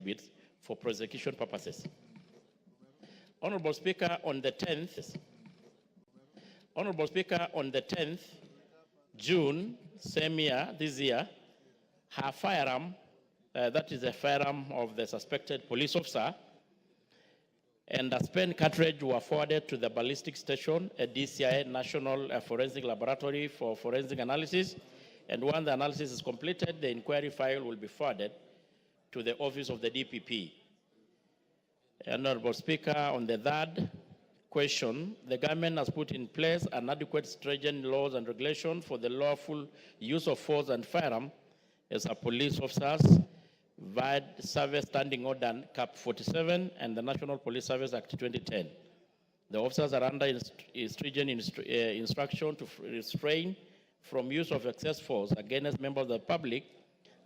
bits for prosecution purposes. Honorable Speaker, on the 10th, June, same year, this year, her firearm, that is a firearm of the suspected police officer, and a spent cartridge were forwarded to the ballistic station at DCI National Forensic Laboratory for forensic analysis. And when the analysis is completed, the inquiry file will be forwarded to the office of the DPP. Honorable Speaker, on the third question, the government has put in place an adequate stringent laws and regulations for the lawful use of force and firearm as a police officers via Service Standing Order Cap 47 and the National Police Service Act 2010. The officers are under stringent instruction to refrain from use of excess force against members of the public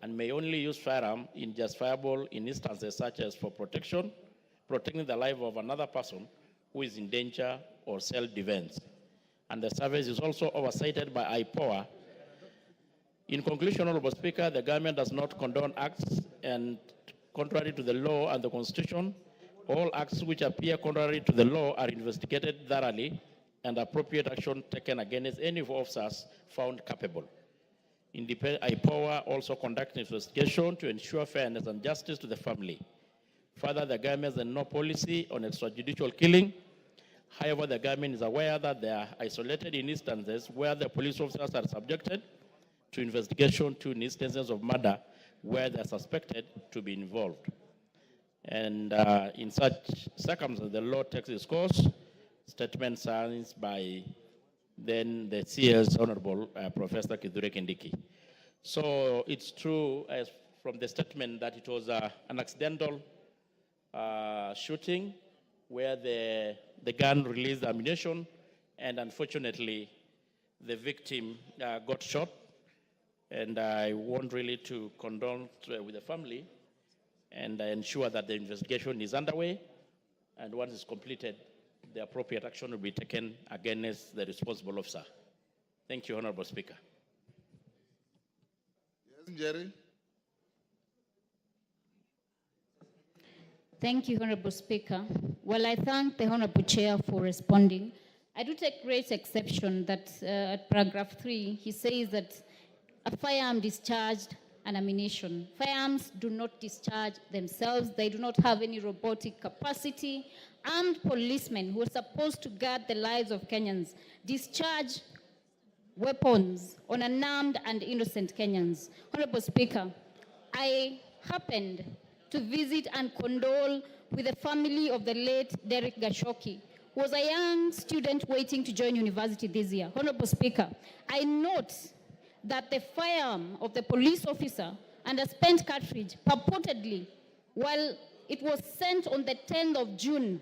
and may only use firearm in justifiable instances such as for protecting the life of another person who is in danger or self-defense. And the service is also oversighted by IPOA. In conclusion, Honorable Speaker, the government does not condone acts and contrary to the law and the Constitution. All acts which appear contrary to the law are investigated thoroughly and appropriate action taken against any officers found capable. IPOA also conducts investigation to ensure fairness and justice to the family. Further, the government has no policy on extrajudicial killing. However, the government is aware that there are isolated instances where the police officers are subjected to investigation to instances of murder where they are suspected to be involved. And in such circumstances, the law takes its course. Statement signed by then the CS Honorable Professor Kithure Kindiki. So it's true as from the statement that it was an accidental shooting where the gun released ammunition, and unfortunately the victim got shot. And I want really to condole with the family and ensure that the investigation is underway, and once it's completed, the appropriate action will be taken against the responsible officer. Thank you, Honorable Speaker. Yes, Jerry. Thank you, Honorable Speaker. Well, I thank the Honorable Chair for responding. I do take great exception that at paragraph 3, he says that a firearm discharged an ammunition. Firearms do not discharge themselves. They do not have any robotic capacity. Armed policemen who are supposed to guard the lives of Kenyans discharge weapons on unarmed and innocent Kenyans. Honorable Speaker, I happened to visit and condole with the family of the late Derek Gashoki, who was a young student waiting to join university this year. Honorable Speaker, I note that the firearm of the police officer and a spent cartridge purportedly, while it was sent on the 10th of June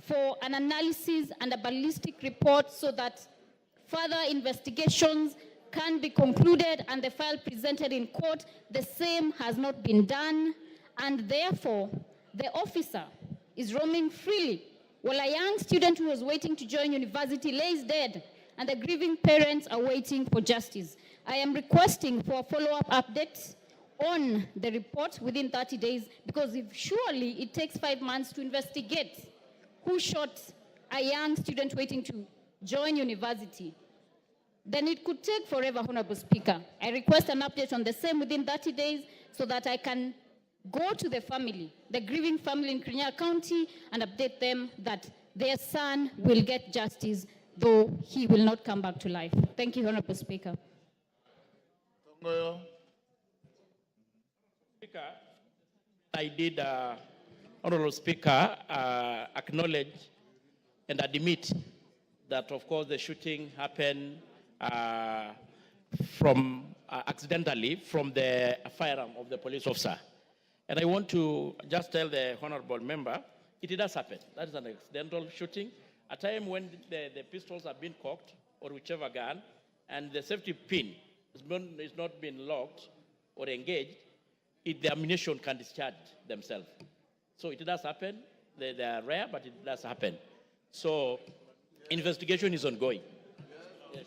for an analysis and a ballistic report so that further investigations can be concluded and the file presented in court, the same has not been done, and therefore the officer is roaming freely while a young student who was waiting to join university lays dead and the grieving parents are waiting for justice. I am requesting for a follow-up update on the report within 30 days, because if surely it takes 5 months to investigate who shot a young student waiting to join university, then it could take forever, Honorable Speaker. I request an update on the same within 30 days so that I can go to the family, the grieving family in Kirinyaga County, and update them that their son will get justice, though he will not come back to life. Thank you, Honorable Speaker. Speaker, I did, Honorable Speaker, acknowledge and admit that, of course, the shooting happened accidentally from the firearm of the police officer. And I want to just tell the honorable member, it does happen. That is an accidental shooting. A time when the pistols have been cocked, or whichever gun, and the safety pin is not being locked or engaged, the ammunition can discharge themselves. So it does happen. They are rare, but it does happen. So investigation is ongoing. Yes.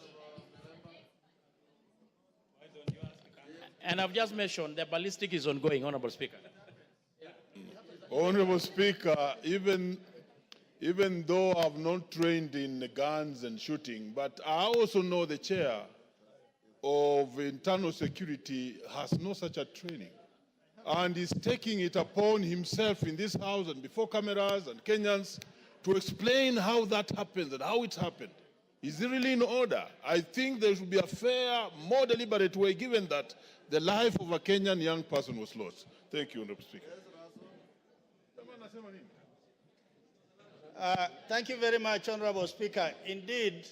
And I've just mentioned the ballistic is ongoing, Honorable Speaker. Honorable Speaker, even though I've not trained in guns and shooting, but I also know the chair of internal security has no such a training. And is taking it upon himself in this house and before cameras and Kenyans to explain how that happens and how it happened. Is it really in order? I think there should be a fair, more deliberate way, given that the life of a Kenyan young person was lost. Thank you, Honorable Speaker. Thank you very much, Honorable Speaker. Indeed,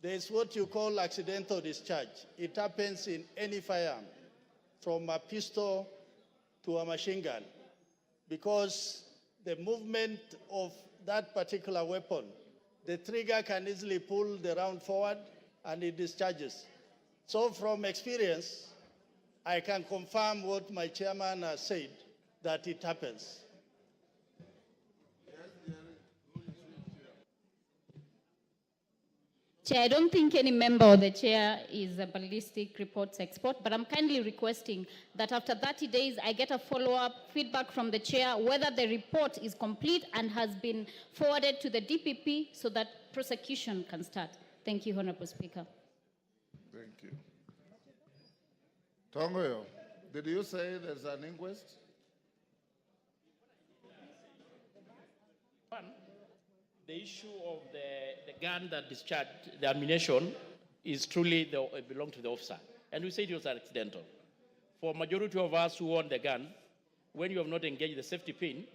there is what you call accidental discharge. It happens in any firearm, from a pistol to a machine gun, because the movement of that particular weapon, the trigger can easily pull the round forward and it discharges. So from experience, I can confirm what my chairman has said, that it happens. Chair, I don't think any member of the chair is a ballistic reports expert, but I'm kindly requesting that after 30 days, I get a follow-up feedback from the chair whether the report is complete and has been forwarded to the DPP so that prosecution can start. Thank you, Honorable Speaker. Thank you. Tongoyo, did you say there's an inquest? The issue of the gun that discharged the ammunition is truly belong to the officer. And we say it was accidental. For majority of us who own the gun, when you have not engaged the safety pin,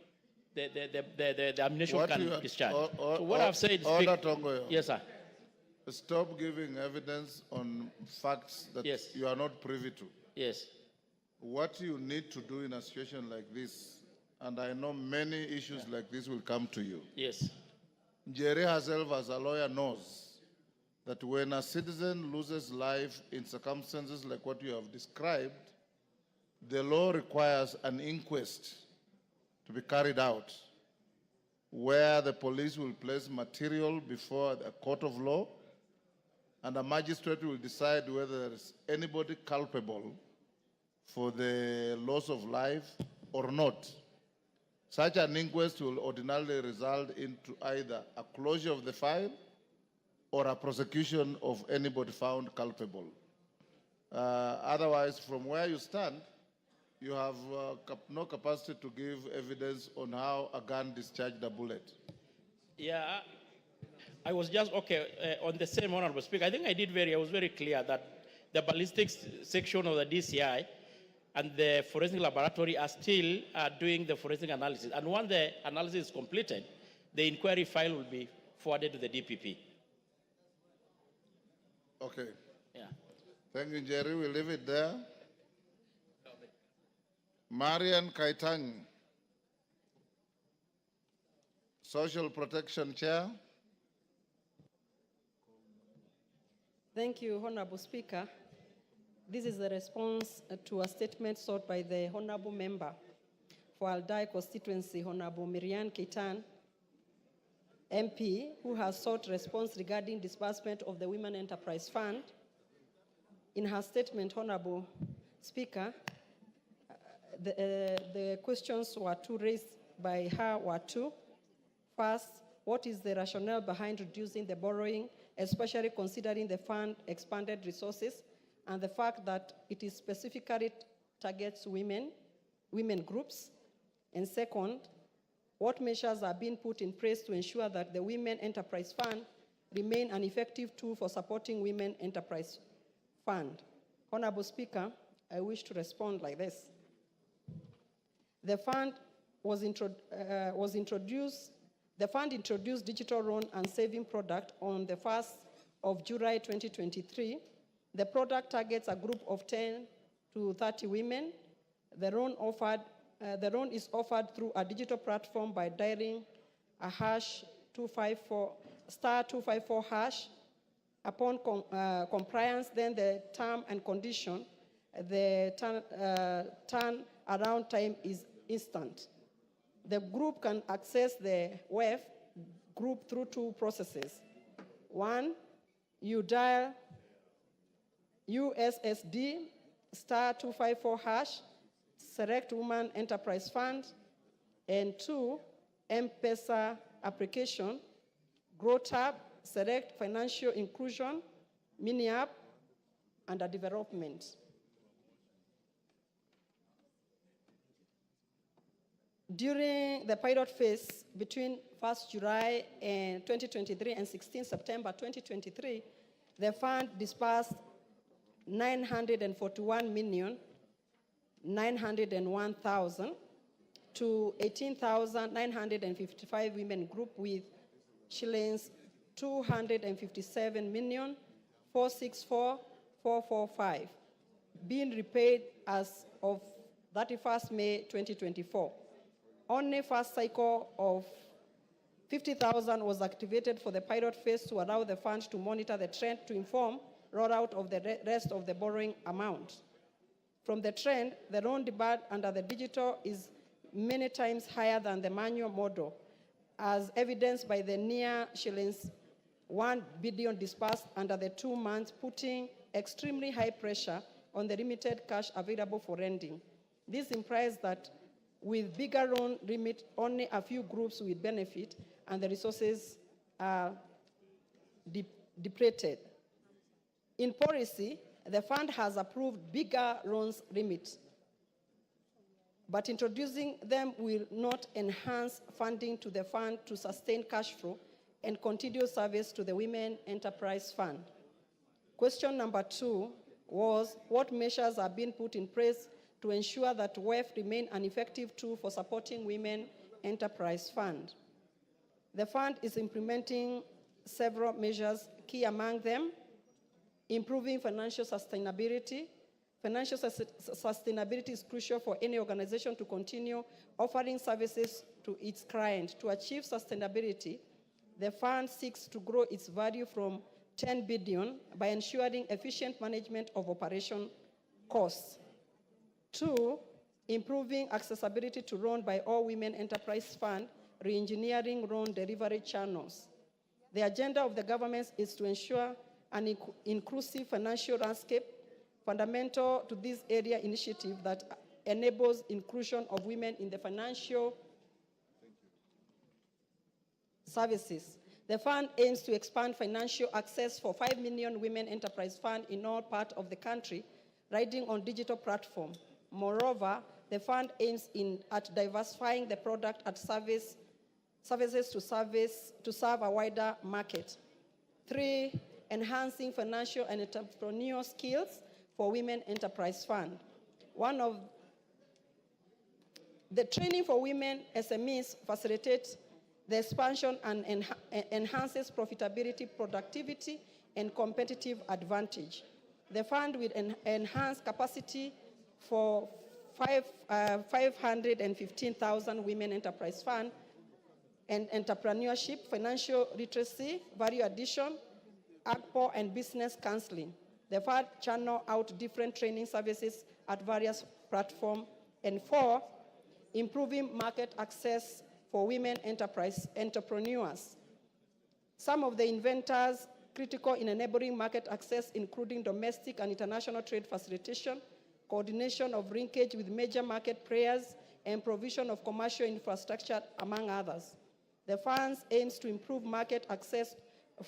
the ammunition can discharge. So what I've said is... Order, Tongoyo. Yes, sir. Stop giving evidence on facts that Yes. you are not privy to. Yes. What you need to do in a situation like this, and I know many issues like this will come to you. Yes. Jerry herself as a lawyer knows that when a citizen loses life in circumstances like what you have described, the law requires an inquest to be carried out where the police will place material before a court of law and a magistrate will decide whether there is anybody culpable for the loss of life or not. Such an inquest will ordinarily result into either a closure of the file or a prosecution of anybody found culpable. Otherwise, from where you stand, you have no capacity to give evidence on how a gun discharged a bullet. Yeah, I was just, on the same, Honorable Speaker, I think I was very clear that the ballistics section of the DCI and the forensic laboratory are still doing the forensic analysis. And once the analysis is completed, the inquiry file will be forwarded to the DPP. Okay. Yeah. Thank you, Jerry. We'll leave it there. Marian Kaitang, Social Protection Chair. Thank you, Honorable Speaker. This is a response to a statement sought by the Honorable Member for Aldai constituency, Honorable Marian Kaitan, MP, who has sought response regarding disbursement of the Women Enterprise Fund. In her statement, Honorable Speaker, the questions raised by her were two. First, what is the rationale behind reducing the borrowing, especially considering the fund expanded resources and the fact that it is specifically targets women groups? And second, what measures are being put in place to ensure that the Women Enterprise Fund remain an effective tool for supporting Women Enterprise Fund? Honorable Speaker, I wish to respond like this. The fund introduced digital loan and saving product on the 1st of July 2023. The product targets a group of 10 to 30 women. The loan is offered through a digital platform by dialing a *254 hash. Upon compliance, then the term and condition, the turnaround time is instant. The group can access the WEF group through two processes. One, you dial USSD *254 hash, select Women Enterprise Fund, And 2, M-Pesa application, Grow Tab, Select Financial Inclusion, Mini App, under development. During the pilot phase between 1st July and 2023 and 16 September 2023, the fund disbursed 941,901,000 to 18,955 women group with shillings 257,464,445 being repaid as of 31st May 2024. Only first cycle of 50,000 was activated for the pilot phase to allow the fund to monitor the trend to inform rollout of the rest of the borrowing amount. From the trend, the loan demand under the digital is many times higher than the manual model, as evidenced by the near shillings 1 billion disbursed under the 2 months, putting extremely high pressure on the limited cash available for lending. This implies that with bigger loan limit, only a few groups will benefit and the resources are depleted. In policy, the fund has approved bigger loans limit, but introducing them will not enhance funding to the fund to sustain cash flow and continue service to the Women Enterprise Fund. Question number 2 was, what measures are being put in place to ensure that WEF remain an effective tool for supporting Women Enterprise Fund? The fund is implementing several measures, key among them, improving financial sustainability. Financial sustainability is crucial for any organization to continue offering services to its clients. To achieve sustainability, the fund seeks to grow its value from 10 billion by ensuring efficient management of operation costs. 2, improving accessibility to loan by all Women Enterprise Fund, re-engineering loan delivery channels. The agenda of the government is to ensure an inclusive financial landscape, fundamental to this area initiative that enables inclusion of women in the financial services. The fund aims to expand financial access for 5 million Women Enterprise Fund in all parts of the country, riding on digital platform. Moreover, the fund aims at diversifying the product and services to serve a wider market. 3, enhancing financial and entrepreneurial skills for Women Enterprise Fund. One of the training for women SMEs facilitates the expansion and enhances profitability, productivity, and competitive advantage. The fund will enhance capacity for 515,000 Women Enterprise Fund and entrepreneurship, financial literacy, value addition, AGPO, and business counseling. The fund channel out different training services at various platforms. And 4, improving market access for women entrepreneurs. Some of the inventors critical in enabling market access, including domestic and international trade facilitation, coordination of linkage with major market players, and provision of commercial infrastructure, among others. The fund aims to improve market access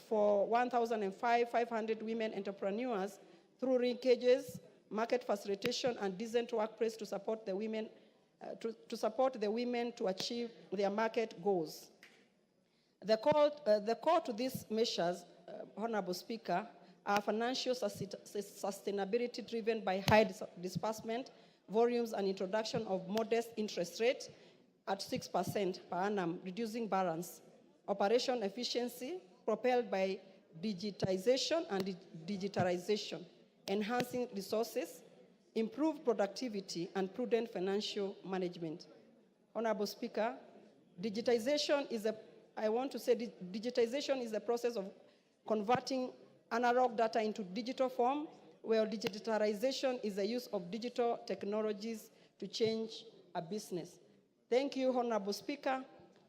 for 1,500 women entrepreneurs through linkages, market facilitation, and decent workplace to support the women to achieve their market goals. The call to these measures, Honorable Speaker, are financial sustainability driven by high disbursement volumes and introduction of modest interest rate at 6% per annum, reducing balance. Operation efficiency propelled by digitization and digitalization, enhancing resources, improved productivity, and prudent financial management. Honorable Speaker, digitization is a process of converting analog data into digital form, where digitalization is the use of digital technologies to change a business. Thank you, Honorable Speaker.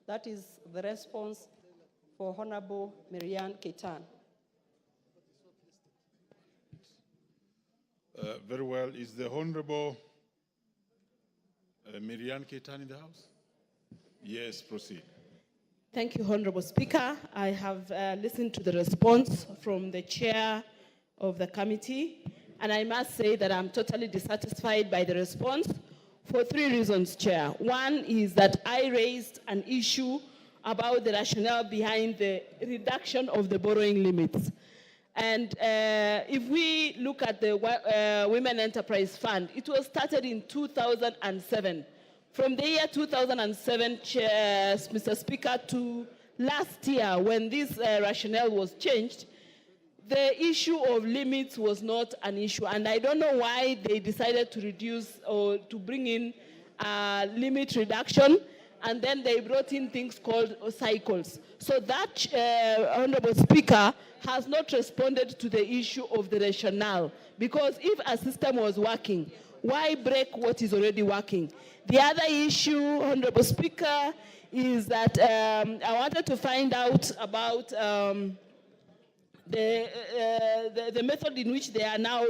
That is the response for Honorable Marianne Keitan. Very well. Is the Honorable Marianne Keitan in the house? Yes, proceed. Thank you, Honorable Speaker. I have listened to the response from the chair of the committee, and I must say that I'm totally dissatisfied by the response for 3 reasons, Chair. One is that I raised an issue about the rationale behind the reduction of the borrowing limits. And if we look at the Women Enterprise Fund, it was started in 2007. From the year 2007, Mr. Speaker, to last year, when this rationale was changed, the issue of limits was not an issue. And I don't know why they decided to reduce or to bring in limit reduction, and then they brought in things called cycles. So that, Honorable Speaker, has not responded to the issue of the rationale. Because if a system was working, why break what is already working? The other issue, Honorable Speaker, is that I wanted to find out about the method in which they are now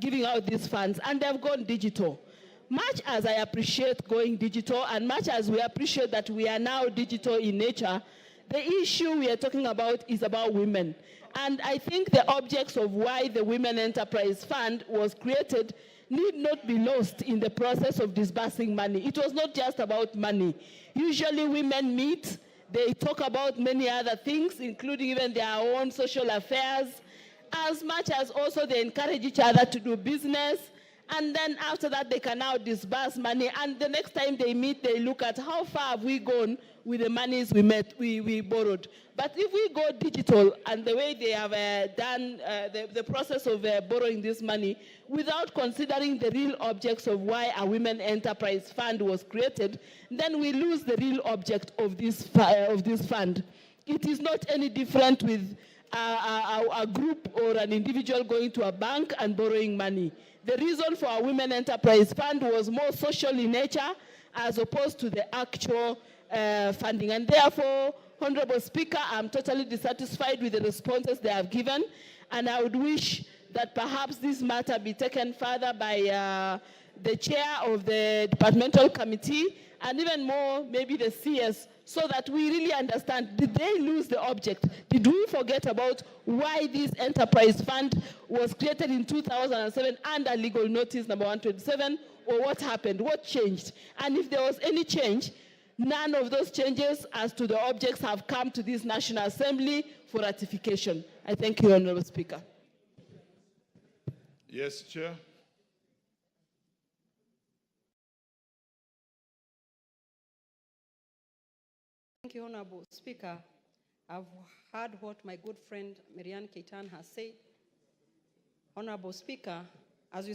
giving out these funds, and they've gone digital. Much as I appreciate going digital, and much as we appreciate that we are now digital in nature, the issue we are talking about is about women. And I think the objects of why the Women Enterprise Fund was created need not be lost in the process of disbursing money. It was not just about money. Usually women meet, they talk about many other things, including even their own social affairs, as much as also they encourage each other to do business. And then after that, they can now disburse money. And the next time they meet, they look at how far have we gone with the monies we borrowed. But if we go digital and the way they have done the process of borrowing this money without considering the real objects of why a Women Enterprise Fund was created, then we lose the real object of this fund. It is not any different with a group or an individual going to a bank and borrowing money. The reason for our Women Enterprise Fund was more social in nature as opposed to the actual funding. And therefore, Honorable Speaker, I'm totally dissatisfied with the responses they have given, and I would wish that perhaps this matter be taken further by the chair of the departmental committee, and even more, maybe the CS, so that we really understand, did they lose the object? Did we forget about why this enterprise fund was created in 2007 under legal notice number 127, or what happened? What changed? And if there was any change, none of those changes as to the objects have come to this National Assembly for ratification. I thank you, Honorable Speaker. Yes, Chair. Thank you, Honorable Speaker. I've heard what my good friend Marianne Keitan has said. Honorable Speaker, as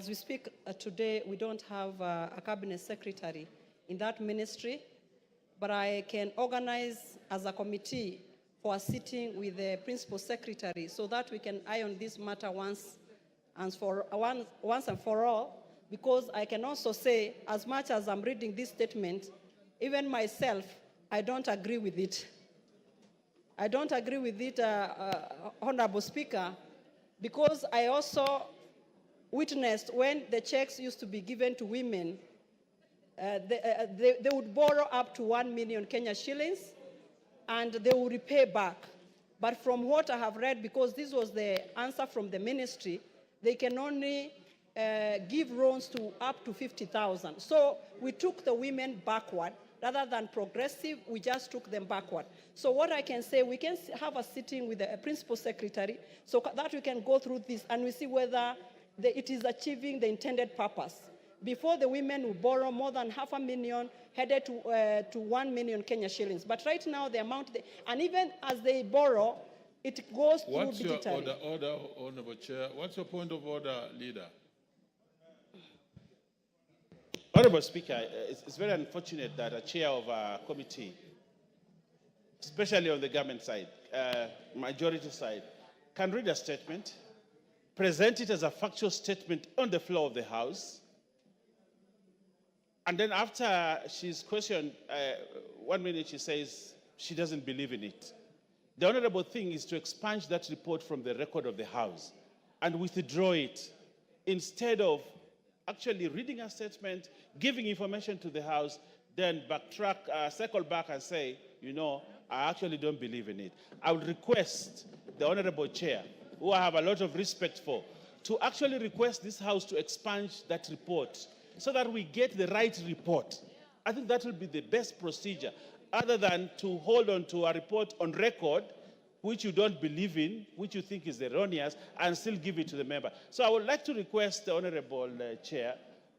we speak today, we don't have a cabinet secretary in that ministry, but I can organize as a committee for a sitting with the principal secretary so that we can eye on this matter once and for all, because I can also say, as much as I'm reading this statement, even myself, I don't agree with it. I don't agree with it, Honorable Speaker, because I also witnessed when the checks used to be given to women, they would borrow up to 1 million Kenya shillings, and they would repay back. But from what I have read, because this was the answer from the ministry, they can only give loans to up to 50,000. So we took the women backward. Rather than progressive, we just took them backward. So what I can say, we can have a sitting with the principal secretary so that we can go through this and we see whether it is achieving the intended purpose. Before, the women will borrow more than 500,000 headed to 1 million Kenya shillings. But right now, the amount, and even as they borrow, it goes through digitally. What's your order, Honorable Chair? What's your point of order, Leader? Honorable Speaker, it's very unfortunate that a chair of a committee, especially on the government side, majority side, can read a statement, present it as a factual statement on the floor of the House, and then after she's questioned, 1 minute she says she doesn't believe in it. The honorable thing is to expunge that report from the record of the House and withdraw it instead of actually reading a statement, giving information to the House, then backtrack, circle back and say, you know, I actually don't believe in it. I would request the Honorable Chair, who I have a lot of respect for, to actually request this House to expunge that report so that we get the right report. I think that will be the best procedure, other than to hold on to a report on record which you don't believe in, which you think is erroneous, and still give it to the member. So I would like to request the Honorable Chair,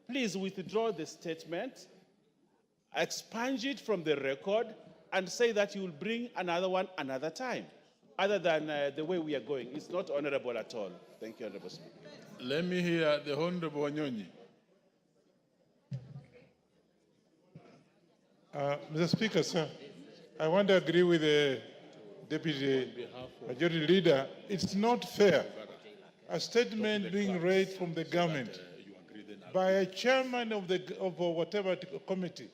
please withdraw the statement, expunge it from the record, and say that you will bring another one another time, other than the way we are going. It's not honorable at all. Thank you, Honorable Speaker. Let me hear the Honorable Wanyonyi. Mr. Speaker, sir, I want to agree with the Deputy Majority Leader. It's not fair. A statement being read from the government by a chairman of whatever committee,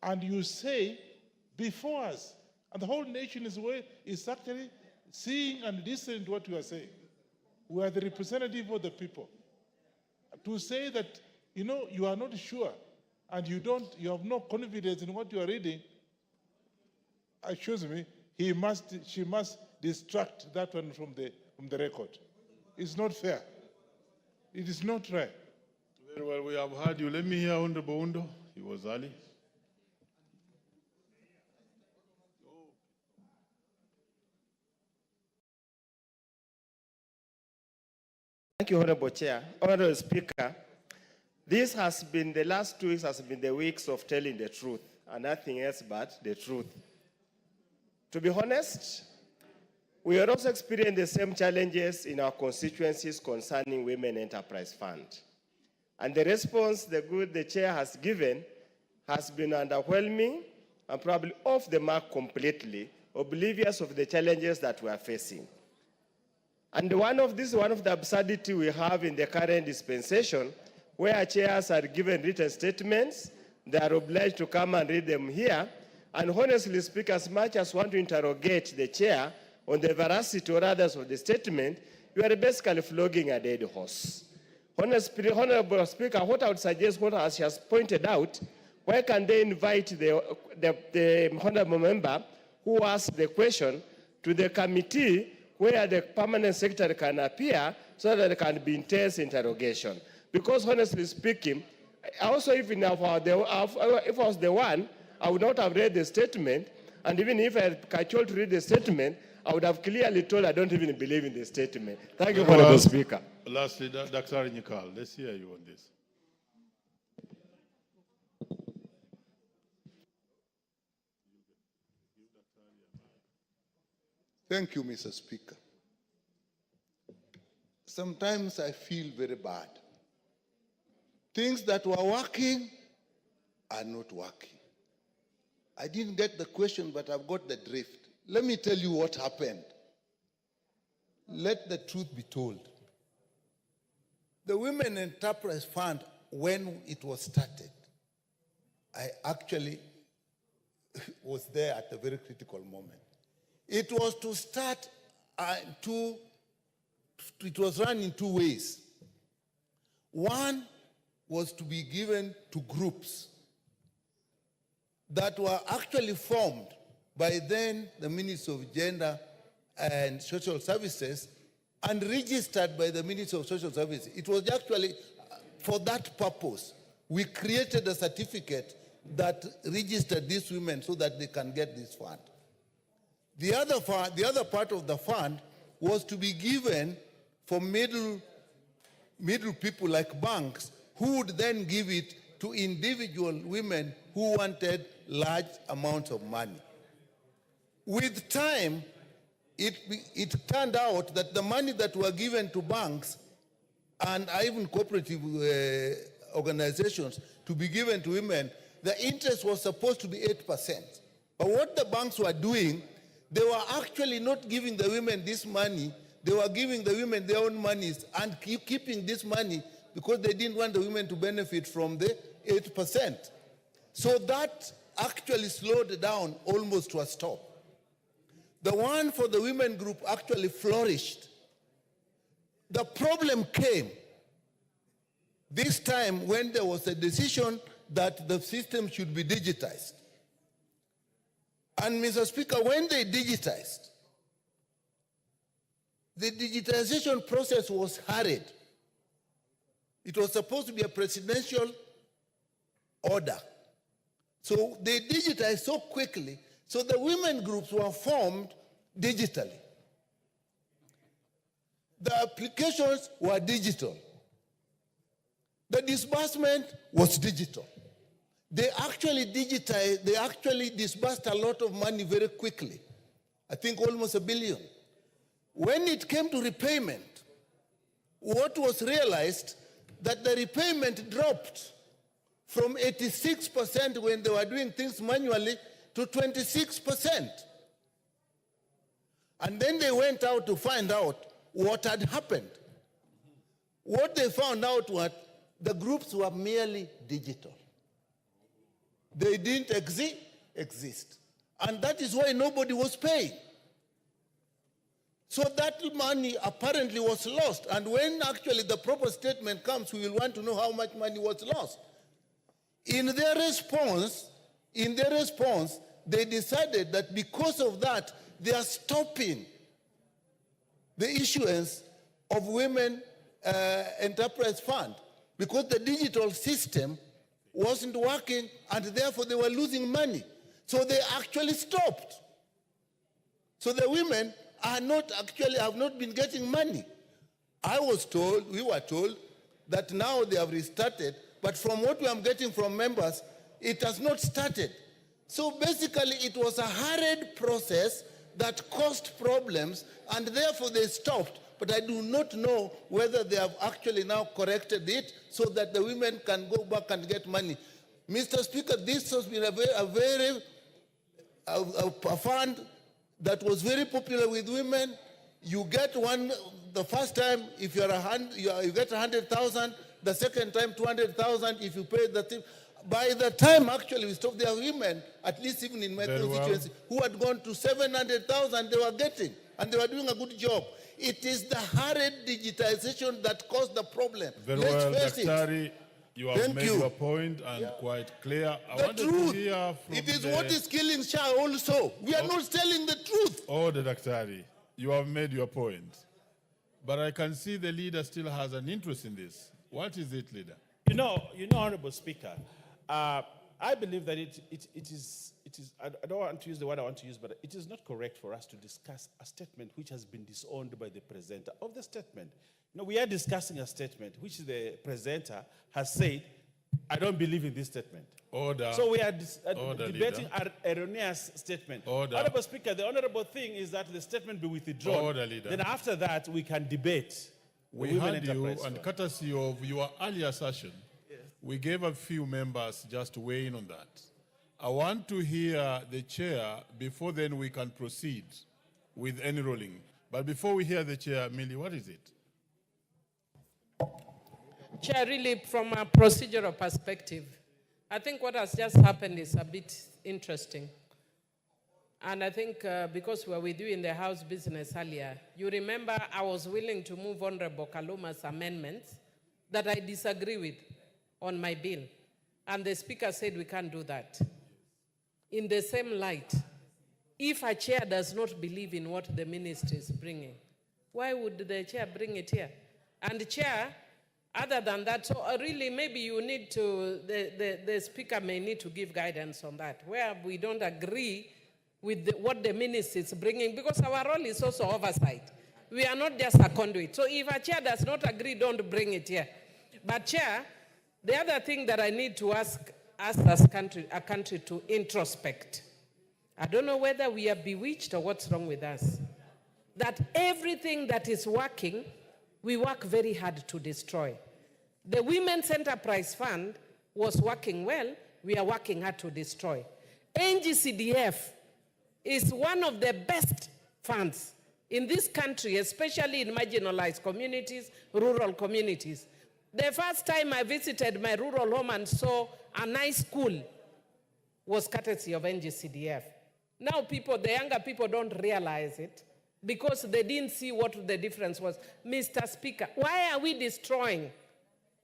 and you say before us, and the whole nation is actually seeing and listening to what you are saying. We are the representative of the people. To say that, you know, you are not sure and you have no confidence in what you are reading, assures me she must distract that one from the record. It's not fair. It is not right. Very well, we have heard you. Let me hear Honorable Undo. He was early. Thank you, Honorable Chair. Honorable Speaker, the last 2 weeks has been the weeks of telling the truth, and nothing else but the truth. To be honest, we are also experiencing the same challenges in our constituencies concerning Women Enterprise Fund. And the response the Chair has given has been underwhelming and probably off the mark completely, oblivious of the challenges that we are facing. And one of the absurdity we have in the current dispensation, where chairs are given written statements, they are obliged to come and read them here. And honestly speaking, as much as want to interrogate the chair on the veracity or others of the statement, you are basically flogging a dead horse. Honorable Speaker, what I would suggest, what she has pointed out, why can they invite the honorable member who asked the question to the committee where the permanent secretary can appear so that there can be intense interrogation? Because honestly speaking, also even if I was the one, I would not have read the statement, and even if I had told to read the statement, I would have clearly told I don't even believe in the statement. Thank you, Honorable Speaker. Lastly, Dr. Nyikal, let's hear you on this. Thank you, Mr. Speaker. Sometimes I feel very bad. Things that were working are not working. I didn't get the question, but I've got the drift. Let me tell you what happened. Let the truth be told. The Women Enterprise Fund, when it was started, I actually was there at a very critical moment. It was to start it was run in 2 ways. One was to be given to groups that were actually formed by then the Ministry of Gender and Social Services and registered by the Ministry of Social Services. It was actually for that purpose. We created a certificate that registered these women so that they can get this fund. The other part of the fund was to be given for middle people like banks who would then give it to individual women who wanted large amounts of money. With time, it turned out that the money that were given to banks and even cooperative organizations to be given to women, the interest was supposed to be 8%. But what the banks were doing, they were actually not giving the women this money. They were giving the women their own monies and keeping this money because they didn't want the women to benefit from the 8%. So that actually slowed down almost to a stop. The one for the women group actually flourished. The problem came this time when there was a decision that the system should be digitized. And Mr. Speaker, when they digitized, the digitization process was hurried. It was supposed to be a presidential order. So they digitized so quickly, so the women groups were formed digitally. The applications were digital. The disbursement was digital. They actually digitized, they actually disbursed a lot of money very quickly. I think almost $1 billion. When it came to repayment, what was realized that the repayment dropped from 86% when they were doing things manually to 26%. And then they went out to find out what had happened. What they found out was the groups were merely digital. They didn't exist. And that is why nobody was paying. So that money apparently was lost. And when actually the proper statement comes, we will want to know how much money was lost. In their response, they decided that because of that, they are stopping the issuance of Women Enterprise Fund because the digital system wasn't working and therefore they were losing money. So they actually stopped. So the women have not been getting money. We were told that now they have restarted, but from what we are getting from members, it has not started. So basically it was a hurried process that caused problems and therefore they stopped. But I do not know whether they have actually now corrected it so that the women can go back and get money. Mr. Speaker, this has been a fund that was very popular with women. You get one the first time if you get 100,000. The second time 200,000 if you pay the thing. By the time actually we stopped, there are women, at least even in my constituency, who had gone to 700,000 they were getting, and they were doing a good job. It is the hurried digitization that caused the problem. Very Let's well, face Daktari, you have made your point and quite clear. I wanted to hear from it is what is killing Shah also. We are not telling the truth. Oh, the Daktari, you have made your point. But I can see the leader still has an interest in this. What is it, leader? You know, Honorable Speaker, I believe that it is, I don't want to use the word I want to use, but it is not correct for us to discuss a statement which has been disowned by the presenter of the statement. You know, we are discussing a statement which the presenter has said, I don't believe in this statement. Order. So we are Order, debating an erroneous statement. Order. Honorable Speaker, the honorable thing is that the statement be withdrawn. Order, leader. Then after that, we can debate. We heard you, and courtesy of your earlier session, we gave a few members just to weigh in on that. I want to hear the chair, before then we can proceed with any ruling. But before we hear the chair, Millie, what is it? Chair, really from a procedural perspective, I think what has just happened is a bit interesting. And I think because we were with you in the House business earlier, you remember I was willing to move Honorable Kaluma's amendments that I disagree with on my bill. And the Speaker said we can't do that. In the same light, if a chair does not believe in what the minister is bringing, why would the chair bring it here? And the chair, other than that, so really maybe you need to, the Speaker may need to give guidance on that, where we don't agree with what the minister is bringing, because our role is also oversight. We are not just a conduit. So if a chair does not agree, don't bring it here. But chair, the other thing that I need to ask us as a country to introspect, I don't know whether we are bewitched or what's wrong with us, that everything that is working, we work very hard to destroy. The Women's Enterprise Fund was working well, we are working hard to destroy. NGCDF is one of the best funds in this country, especially in marginalized communities, rural communities. The first time I visited my rural home and saw a nice school was courtesy of NGCDF. Now the younger people don't realize it because they didn't see what the difference was. Mr. Speaker, why are we destroying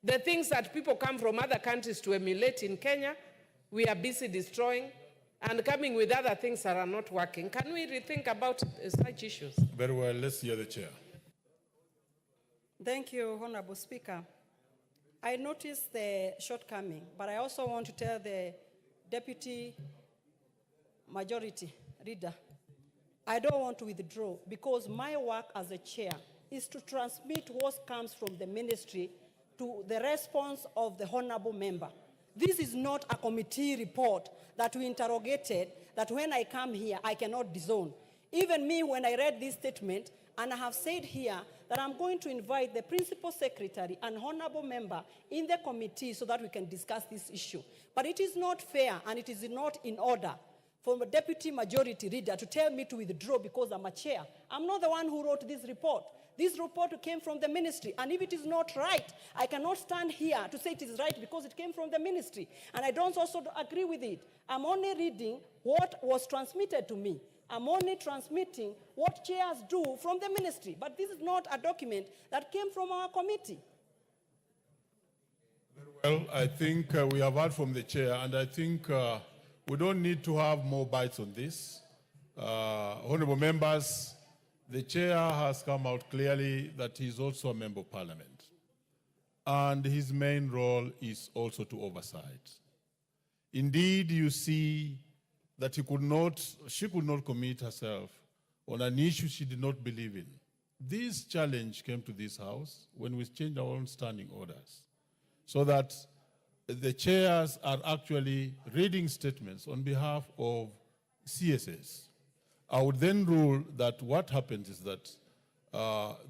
The things that people come from other countries to emulate in Kenya, we are busy destroying and coming with other things that are not working. Can we rethink about such issues? Very well, let's hear the chair. Thank you, Honorable Speaker. I noticed the shortcoming, but I also want to tell the Deputy Majority Leader, I don't want to withdraw because my work as a chair is to transmit what comes from the ministry to the response of the honorable member. This is not a committee report that we interrogated, that when I come here, I cannot disown. Even me, when I read this statement, and I have said here that I'm going to invite the principal secretary and honorable member in the committee so that we can discuss this issue. But it is not fair and it is not in order for the deputy majority leader to tell me to withdraw because I'm a chair. I'm not the one who wrote this report. This report came from the ministry, and if it is not right, I cannot stand here to say it is right because it came from the ministry. And I don't also agree with it. I'm only reading what was transmitted to me. I'm only transmitting what chairs do from the ministry. But this is not a document that came from our committee. Well, I think we have heard from the chair, and I think we don't need to have more bites on this. Honorable members, the chair has come out clearly that he is also a member of parliament. And his main role is also to oversight. Indeed, you see that she could not commit herself on an issue she did not believe in. This challenge came to this House when we changed our own standing orders, so that the chairs are actually reading statements on behalf of CSS. I would then rule that what happens is that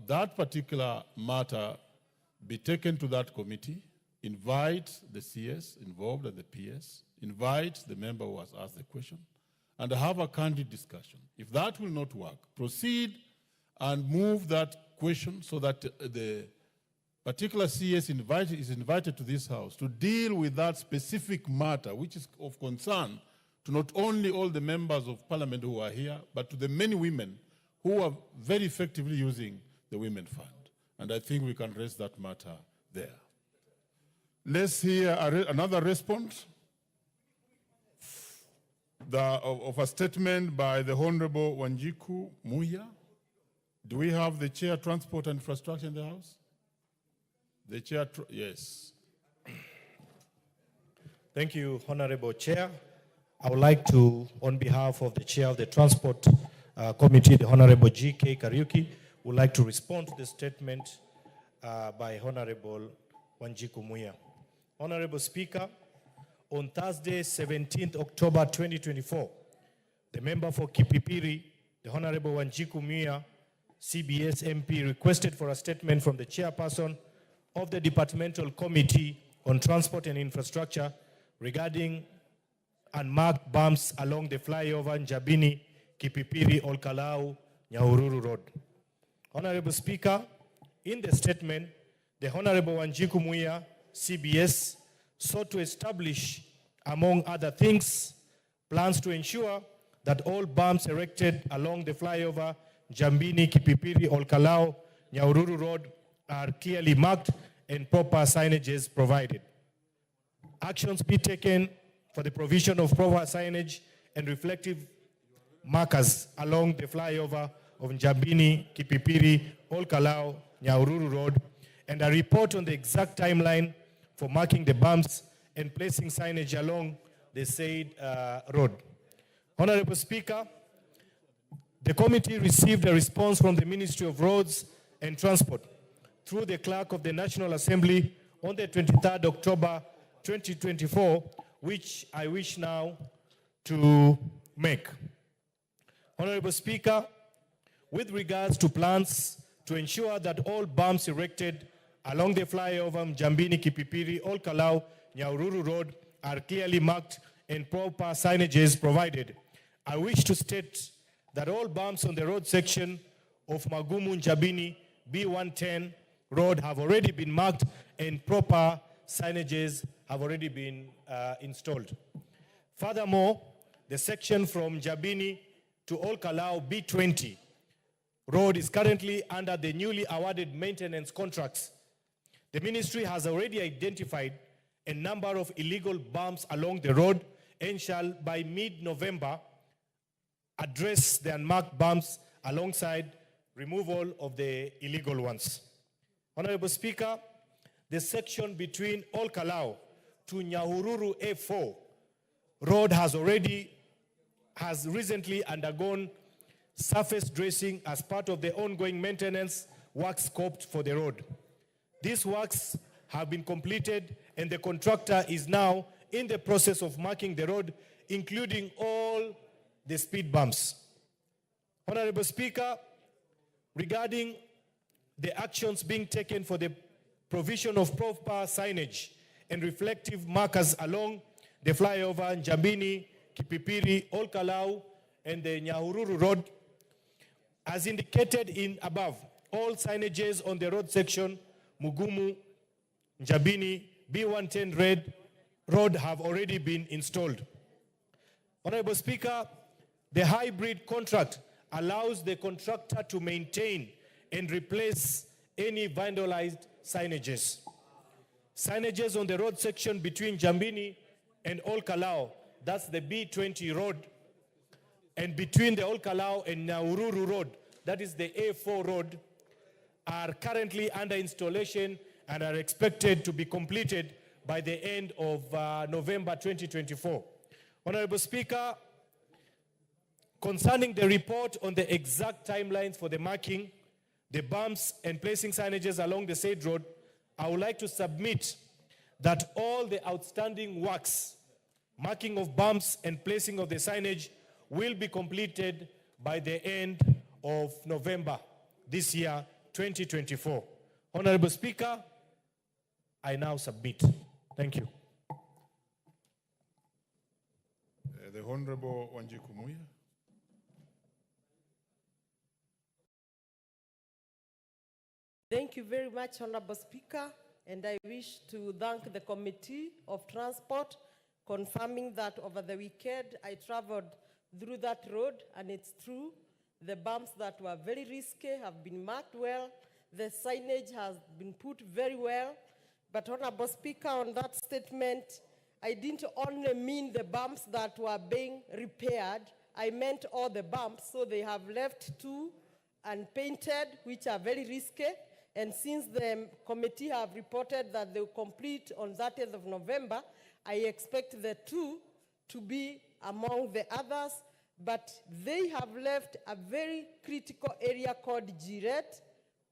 that particular matter be taken to that committee, invite the CS involved and the PS, invite the member who has asked the question, and have a candid discussion. If that will not work, proceed and move that question so that the particular CS is invited to this House to deal with that specific matter, which is of concern to not only all the members of parliament who are here, but to the many women who are very effectively using the Women Fund. And I think we can raise that matter there. Let's hear another response of a statement by the Honorable Wanjiku Muya. Do we have the Chair Transport and Infrastructure in the House? The Chair, yes. Thank you, Honorable Chair. I would like to, on behalf of the Chair of the Transport Committee, the Honorable G.K. Kariuki, would like to respond to the statement by Honorable Wanjiku Muya. Honorable Speaker, on Thursday, 17th October 2024, the member for Kipipiri, the Honorable Wanjiku Muya, CBS MP, requested for a statement from the chairperson of the Departmental Committee on Transport and Infrastructure regarding unmarked bumps along the flyover Njabini, Kipipiri, Olkalau, Nyahururu Road. Honorable Speaker, in the statement, the Honorable Wanjiku Muya, CBS, sought to establish, among other things, plans to ensure that all bumps erected along the flyover Njabini, Kipipiri, Olkalau, Nyahururu Road are clearly marked and proper signages provided. Actions be taken for the provision of proper signage and reflective markers along the flyover of Njabini, Kipipiri, Olkalau, Nyahururu Road, and a report on the exact timeline for marking the bumps and placing signage along the said road. Honorable Speaker, the committee received a response from the Ministry of Roads and Transport through the Clerk of the National Assembly on the 23rd October 2024, which I wish now to make. Honorable Speaker, with regards to plans to ensure that all bumps erected along the flyover Njabini, Kipipiri, Olkalau, Nyahururu Road are clearly marked and proper signages provided, I wish to state that all bumps on the road section of Magumu Njabini B110 road have already been marked and proper signages have already been installed. Furthermore, the section from Njabini to Olkalau B20 road is currently under the newly awarded maintenance contracts. The ministry has already identified a number of illegal bumps along the road and shall, by mid-November, address the unmarked bumps alongside removal of the illegal ones. Honorable Speaker, the section between Olkalau to Nyahururu A4 road has recently undergone surface dressing as part of the ongoing maintenance works scoped for the road. These works have been completed and the contractor is now in the process of marking the road, including all the speed bumps. Honorable Speaker, regarding the actions being taken for the provision of proper signage and reflective markers along the flyover Njambini, Kipipiri, Olkalau, and the Nyahururu Road, as indicated in above, all signages on the road section, Mugumu, Njambini, B110 Red Road have already been installed. Honorable Speaker, the hybrid contract allows the contractor to maintain and replace any vandalized signages. Signages on the road section between Njambini and Olkalau, that's the B20 road, and between the Olkalau and Nyahururu Road, that is the A4 road, are currently under installation and are expected to be completed by the end of November 2024. Honorable Speaker, concerning the report on the exact timelines for the marking, the bumps and placing signages along the said road, I would like to submit that all the outstanding works, marking of bumps and placing of the signage, will be completed by the end of November this year, 2024. Honorable Speaker, I now submit. Thank you. The Honorable Wanjiku Muya. Thank you very much, Honorable Speaker, and I wish to thank the Committee of Transport, confirming that over the weekend I traveled through that road, and it's true, the bumps that were very risky have been marked well, the signage has been put very well, but Honorable Speaker, on that statement, I didn't only mean the bumps that were being repaired, I meant all the bumps, so they have left two unpainted, which are very risky. And since the committee have reported that they will complete on 30th of November, I expect the two to be among the others, but they have left a very critical area called Giret,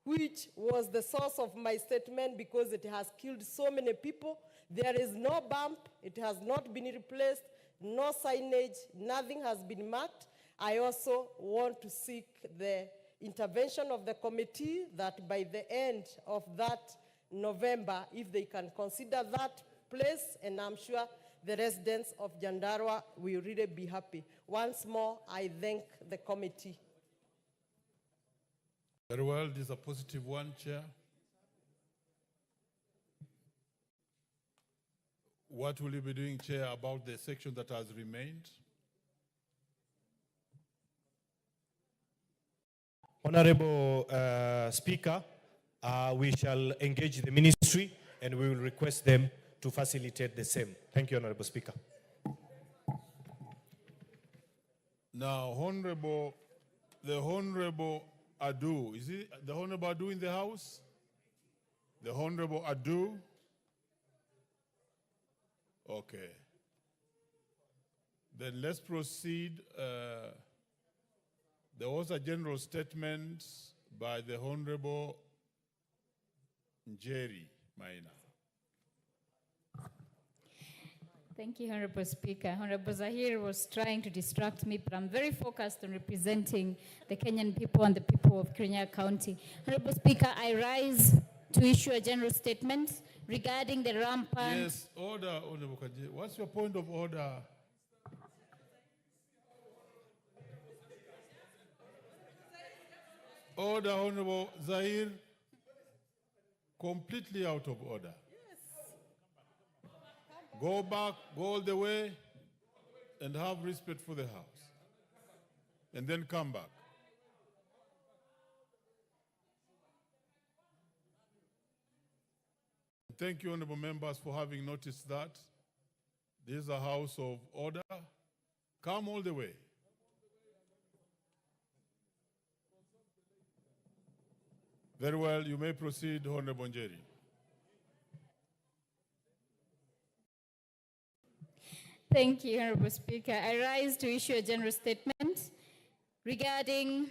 which was the source of my statement because it has killed so many people. There is no bump, it has not been replaced, no signage, nothing has been marked. I also want to seek the intervention of the committee that by the end of that November, if they can consider that place, and I'm sure the residents of Jandarua will really be happy. Once more, I thank the committee. Very well, this is a positive one, Chair. What will you be doing, Chair, about the section that has remained? Honorable Speaker, we shall engage the ministry and we will request them to facilitate the same. Thank you, Honorable Speaker. Now, the Honorable Adu, is it the Honorable Adu in the House? The Honorable Adu? Okay. Then let's proceed. There was a general statement by the Honorable Njeri Maina. Thank you, Honorable Speaker. Honorable Zahir was trying to distract me, but I'm very focused on representing the Kenyan people and the people of Kirinyaga County. Honorable Speaker, I rise to issue a general statement regarding the rampant... Yes, order, Honorable Kaji. What's your point of order? Order, Honorable Zahir. Completely out of order. Go back, go all the way, and have respect for the House. And then come back. Thank you, honorable members, for having noticed that. This is a house of order. Come all the way. Very well, you may proceed, Honorable Njeri. Thank you, Honorable Speaker. I rise to issue a general statement regarding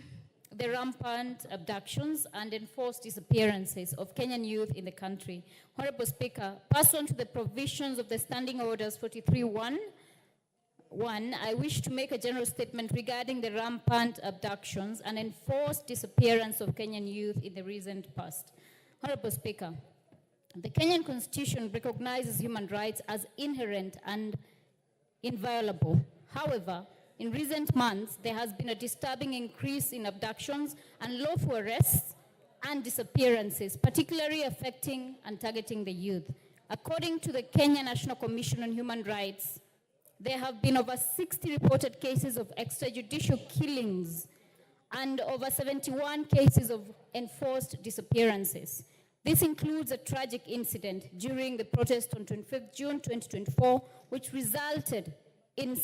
the rampant abductions and enforced disappearances of Kenyan youth in the country. Honorable Speaker, pursuant to the provisions of the Standing Orders 43.1, I wish to make a general statement regarding the rampant abductions and enforced disappearance of Kenyan youth in the recent past. Honorable Speaker, the Kenyan Constitution recognizes human rights as inherent and inviolable. However, in recent months, there has been a disturbing increase in abductions and lawful arrests and disappearances, particularly affecting and targeting the youth. According to the Kenya National Commission on Human Rights, there have been over 60 reported cases of extrajudicial killings and over 71 cases of enforced disappearances. This includes a tragic incident during the protest on 25th June 2024, which resulted in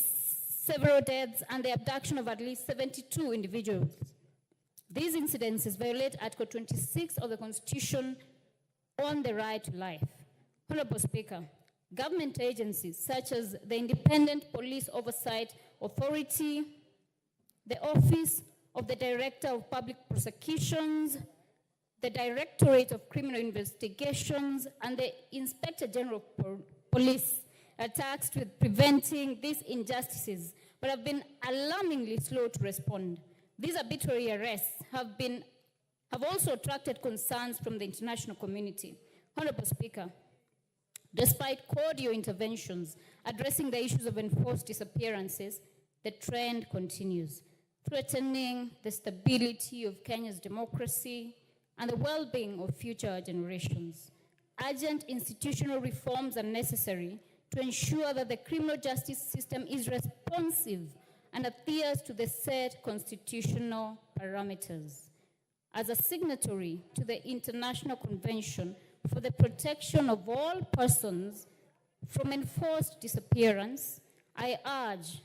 several deaths and the abduction of at least 72 individuals. These incidences violate Article 26 of the Constitution on the right to life. Honorable Speaker, government agencies such as the Independent Police Oversight Authority, the Office of the Director of Public Prosecutions, the Directorate of Criminal Investigations, and the Inspector General of Police are tasked with preventing these injustices, but have been alarmingly slow to respond. These arbitrary arrests have also attracted concerns from the international community. Honorable Speaker, despite cordial interventions addressing the issues of enforced disappearances, the trend continues, threatening the stability of Kenya's democracy and the well-being of future generations. Urgent institutional reforms are necessary to ensure that the criminal justice system is responsive and adheres to the set constitutional parameters. As a signatory to the International Convention for the Protection of All Persons from Enforced Disappearance, I urge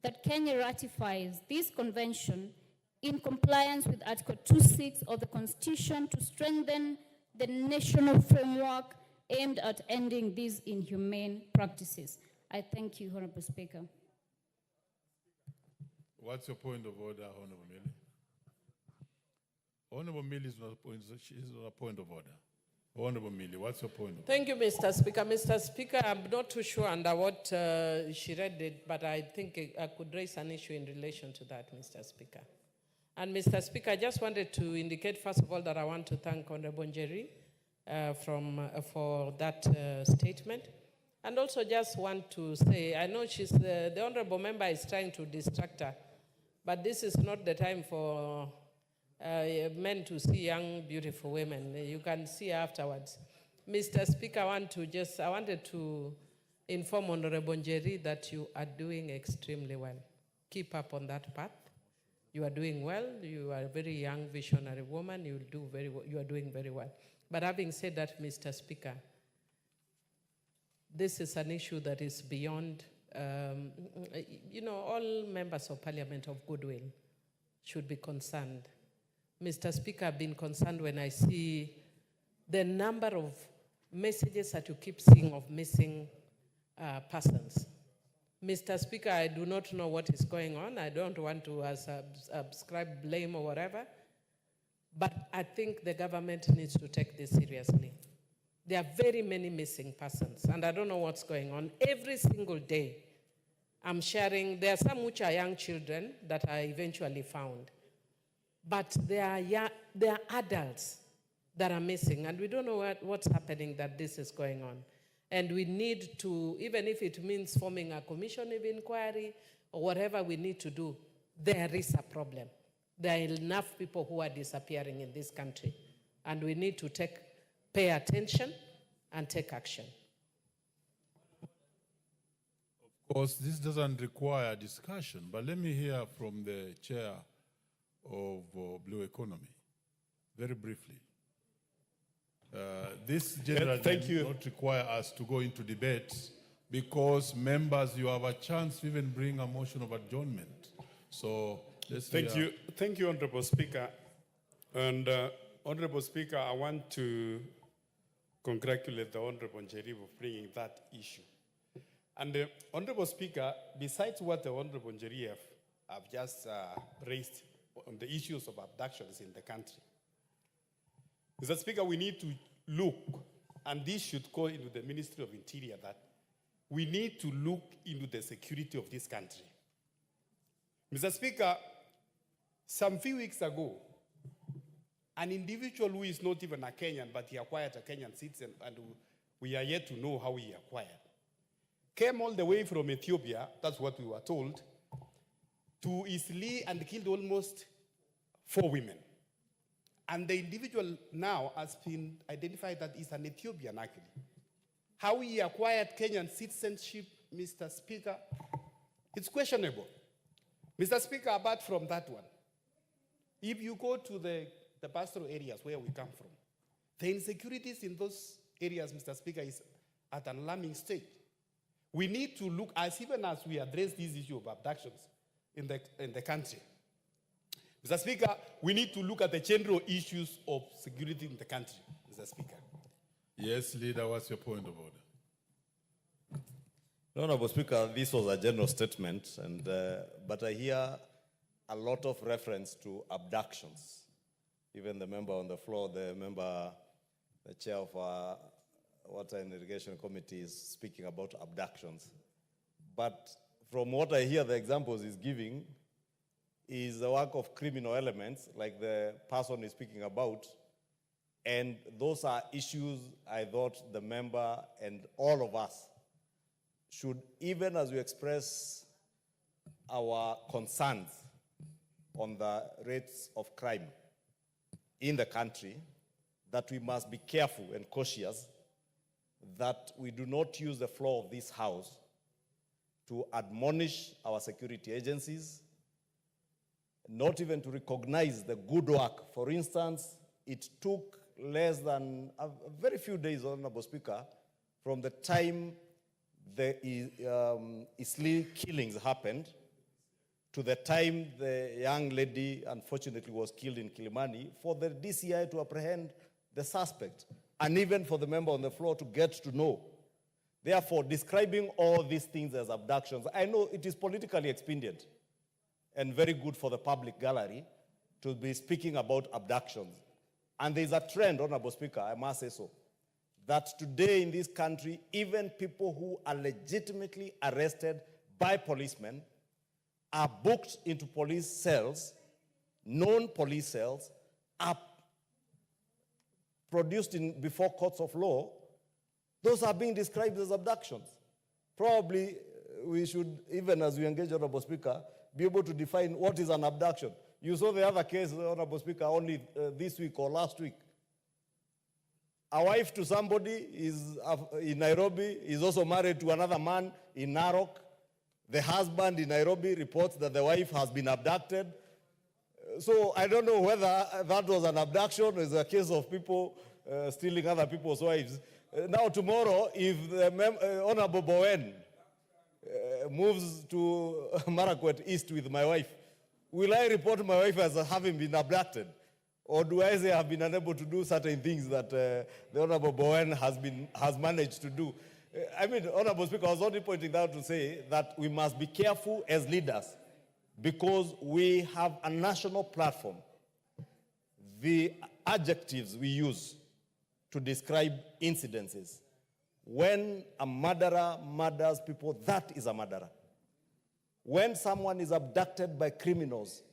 that Kenya ratifies this convention in compliance with Article 26 of the Constitution to strengthen the national framework aimed at ending these inhumane practices. I thank you, Honorable Speaker. What's your point of order, Honorable Millie? Honorable Millie is not a point of order. Honorable Millie, what's your point of order? Thank you, Mr. Speaker. Mr. Speaker, I'm not too sure under what she read it, but I think I could raise an issue in relation to that, Mr. Speaker. And Mr. Speaker, I just wanted to indicate, first of all, that I want to thank Honorable Njeri for that statement. And also just want to say, I know the Honorable Member is trying to distract her, but this is not the time for men to see young, beautiful women. You can see afterwards. Mr. Speaker, I wanted to inform Honorable Njeri that you are doing extremely well. Keep up on that path. You are doing well. You are a very young, visionary woman. You will do very well. You are doing very well. But having said that, Mr. Speaker, this is an issue that is beyond, all members of Parliament of goodwill should be concerned. Mr. Speaker, I've been concerned when I see the number of messages that you keep seeing of missing persons. Mr. Speaker, I do not know what is going on. I don't want to ascribe blame or whatever. But I think the government needs to take this seriously. There are very many missing persons, and I don't know what's going on. Every single day, I'm sharing, there are some which are young children that are eventually found. But there are adults that are missing, and we don't know what's happening that this is going on. And we need to, even if it means forming a commission of inquiry or whatever we need to do, there is a problem. There are enough people who are disappearing in this country, and we need to pay attention and take action. Of course, this doesn't require discussion, but let me hear from the chair of Blue Economy, very briefly. This generally does not require us to go into debates because members, you have a chance to even bring a motion of adjournment. So Thank you, Honorable Speaker. And Honorable Speaker, I want to congratulate the Honorable Njeri for bringing that issue. And Honorable Speaker, besides what the Honorable Njeri have just raised on the issues of abductions in the country, Mr. Speaker, we need to look, and this should go into the Ministry of Interior, that we need to look into the security of this country. Mr. Speaker, some few weeks ago, an individual who is not even a Kenyan, but he acquired a Kenyan citizen, and we are yet to know how he acquired, came all the way from Ethiopia, that's what we were told, to Isli and killed almost 4 women. And the individual now has been identified that he's an Ethiopian, actually. How he acquired Kenyan citizenship, Mr. Speaker, it's questionable. Mr. Speaker, apart from that one, if you go to the pastoral areas where we come from, the insecurities in those areas, Mr. Speaker, is at an alarming state. We need to look, even as we address this issue of abductions in the country, Mr. Speaker, we need to look at the general issues of security in the country, Mr. Speaker. Yes, Leader, what's your point of order? Honorable Speaker, this was a general statement, but I hear a lot of reference to abductions. Even the member on the floor, the chair of our Water and Irrigation Committee is speaking about abductions. But from what I hear, the examples he's giving is the work of criminal elements, like the person is speaking about, and those are issues I thought the member and all of us should, even as we express our concerns on the rates of crime in the country, that we must be careful and cautious that we do not use the floor of this House to admonish our security agencies, not even to recognize the good work. For instance, it took less than a very few days, Honorable Speaker, from the time the Isli killings happened to the time the young lady unfortunately was killed in Kilimani, for the DCI to apprehend the suspect, and even for the member on the floor to get to know. Therefore, describing all these things as abductions, I know it is politically expedient and very good for the public gallery to be speaking about abductions. And there's a trend, Honorable Speaker, I must say so, that today in this country, even people who are legitimately arrested by policemen are booked into police cells, known police cells, are produced before courts of law. Those are being described as abductions. Probably we should, even as we engage, Honorable Speaker, be able to define what is an abduction. You saw the other case, Honorable Speaker, only this week or last week. A wife to somebody is in Nairobi, is also married to another man in Narok. The husband in Nairobi reports that the wife has been abducted. So I don't know whether that was an abduction or is a case of people stealing other people's wives. Now tomorrow, if the Honorable Bowen moves to Marakwet East with my wife, will I report my wife as having been abducted? Or do I say I've been unable to do certain things that the Honorable Bowen has managed to do? I mean, Honorable Speaker, I was only pointing out to say that we must be careful as leaders because we have a national platform. The adjectives we use to describe incidences. When a murderer murders people, that is a murderer. When someone is abducted by criminals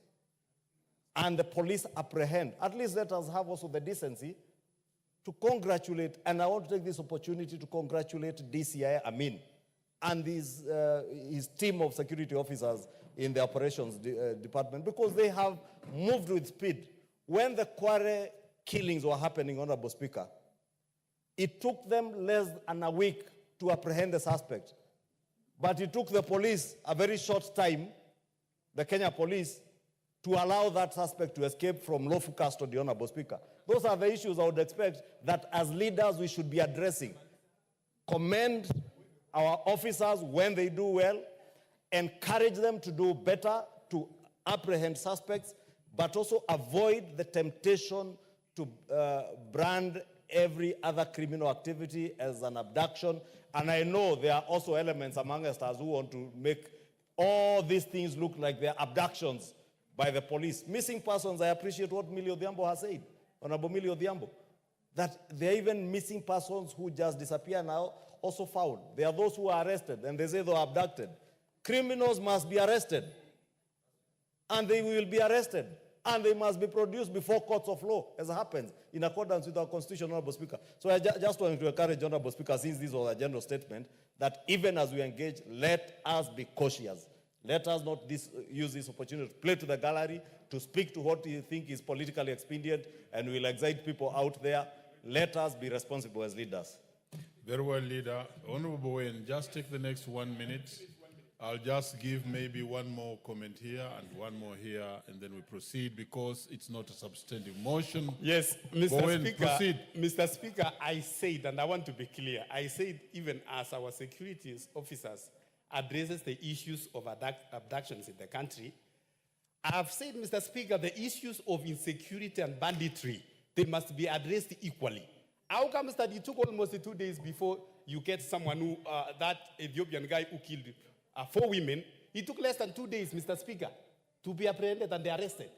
and the police apprehend, at least let us have also the decency to congratulate, and I want to take this opportunity to congratulate DCI Amin and his team of security officers in the operations department, because they have moved with speed. When the Kware killings were happening, Honorable Speaker, it took them less than a week to apprehend the suspect. But it took the police a very short time, the Kenya police, to allow that suspect to escape from lawful custody, Honorable Speaker. Those are the issues I would expect that as leaders we should be addressing. Commend our officers when they do well, encourage them to do better, to apprehend suspects, but also avoid the temptation to brand every other criminal activity as an abduction. And I know there are also elements among us who want to make all these things look like they're abductions by the police. Missing persons, I appreciate what Millie Odhiambo has said, Honorable Millie Odhiambo, that there are even missing persons who just disappear now, also found. There are those who are arrested, and they say they were abducted. Criminals must be arrested, and they will be arrested, and they must be produced before courts of law, as happens, in accordance with our Constitution, Honorable Speaker. So I just want to encourage Honorable Speaker, since this was a general statement, that even as we engage, let us be cautious. Let us not use this opportunity to play to the gallery, to speak to what you think is politically expedient and will excite people out there. Let us be responsible as leaders. Very well, Leader. Honorable Wayne, just take the next 1 minute. I'll just give maybe one more comment here and one more here, and then we proceed because it's not a substantive motion. Yes, Mr. Wayne, Speaker. proceed. Mr. Speaker, I said, and I want to be clear, I said even as our security officers addresses the issues of abductions in the country, I have said, Mr. Speaker, the issues of insecurity and banditry, they must be addressed equally. How comes that it took almost 2 days before you get someone who, that Ethiopian guy who killed 4 women, it took less than 2 days, Mr. Speaker, to be apprehended and arrested.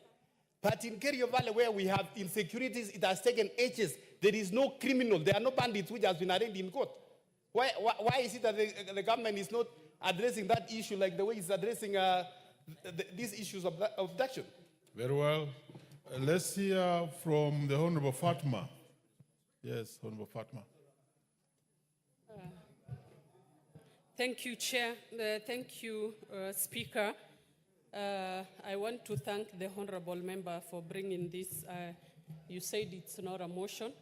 But in Kerio Valley, where we have insecurities, it has taken ages. There is no criminal, there are no bandits which has been arraigned in court. Why is it that the government is not addressing that issue like the way it's addressing these issues of abduction? Very well. Let's hear from the Honorable Fatma. Yes, Honorable Fatma. Thank you, Chair. Thank you, Speaker. I want to thank the Honorable Member for bringing this. You said it's not a motion,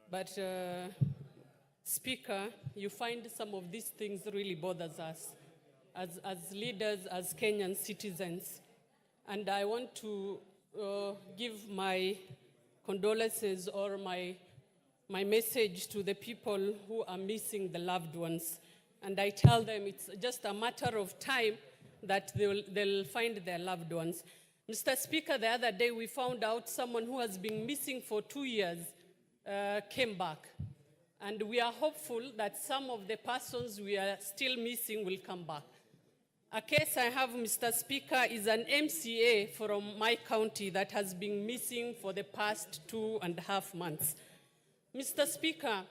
but Speaker, you find some of these things really bothers us as leaders, as Kenyan citizens. And I want to give my condolences or my message to the people who are missing the loved ones. And I tell them it's just a matter of time that they'll find their loved ones. Mr. Speaker, the other day we found out someone who has been missing for 2 years came back. And we are hopeful that some of the persons we are still missing will come back. A case I have, Mr. Speaker, is an MCA from my county that has been missing for the past 2.5 months. Mr. Speaker,